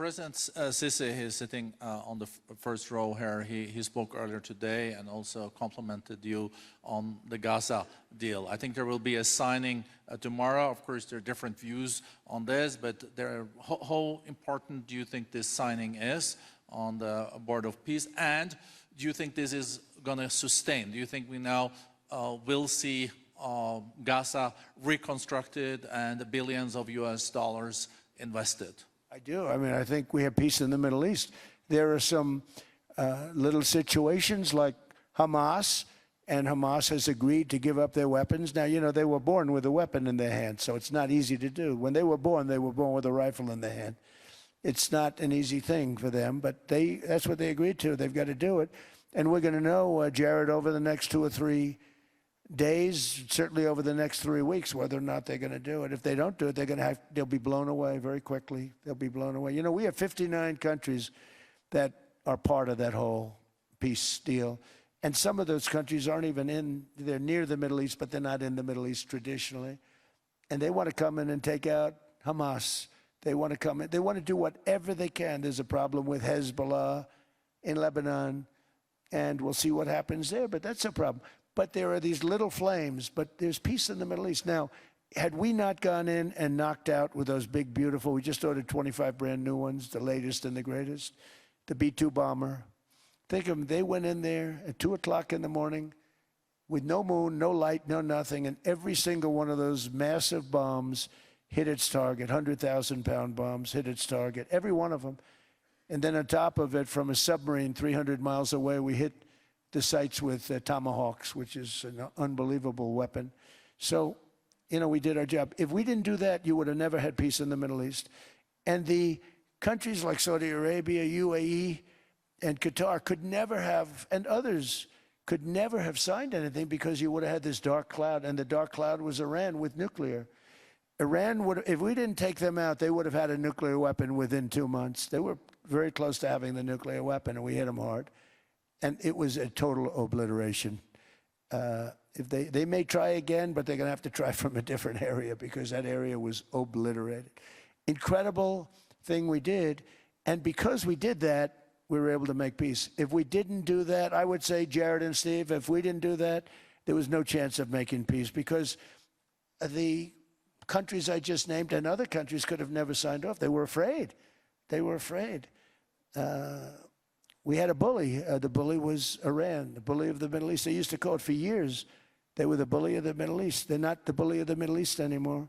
President Sisi, he's sitting on the first row here. He spoke earlier today and also complimented you on the Gaza deal. I think there will be a signing tomorrow. Of course, there are different views on this, but how important do you think this signing is on the Board of Peace? And do you think this is going to sustain? Do you think we now will see Gaza reconstructed and billions of US dollars invested? I do. I mean, I think we have peace in the Middle East. There are some little situations like Hamas, and Hamas has agreed to give up their weapons. Now, you know, they were born with a weapon in their hand, so it's not easy to do. When they were born with a rifle in their hand. It's not an easy thing for them, but that's what they agreed to. They've got to do it. And we're going to know, Jared, over the next 2 or 3 days, certainly over the next 3 weeks, whether or not they're going to do it. If they don't do it, they'll be blown away very quickly. They'll be blown away. You know, we have 59 countries that are part of that whole peace deal. And some of those countries aren't even they're near the Middle East, but they're not in the Middle East traditionally. And they want to come in and take out Hamas. They want to come in. They want to do whatever they can. There's a problem with Hezbollah in Lebanon, and we'll see what happens there, but that's a problem. But there are these little flames, but there's peace in the Middle East. Now, had we not gone in and knocked out with those big, beautiful, we just ordered 25 brand new ones, the latest and the greatest, the B-2 bomber. Think of them, they went in there at 2 o'clock in the morning with no moon, no light, no nothing, and every single one of those massive bombs hit its target, 100,000-pound bombs hit its target, every one of them. And then on top of it, from a submarine 300 miles away, we hit the sites with tomahawks, which is an unbelievable weapon. So, you know, we did our job. If we didn't do that, you would have never had peace in the Middle East. And the countries like Saudi Arabia, UAE, and Qatar could never have, and others could never have signed anything because you would have had this dark cloud, and the dark cloud was Iran with nuclear. Iran would, if we didn't take them out, they would have had a nuclear weapon within 2 months. They were very close to having the nuclear weapon, and we hit them hard. And it was a total obliteration. If they may try again, but they're going to have to try from a different area because that area was obliterated. Incredible thing we did. And because we did that, we were able to make peace. If we didn't do that, I would say, Jared and Steve, if we didn't do that, there was no chance of making peace because the countries I just named and other countries could have never signed off. They were afraid. They were afraid. We had a bully. The bully was Iran, the bully of the Middle East. They used to call it for years. They were the bully of the Middle East. They're not the bully of the Middle East anymore.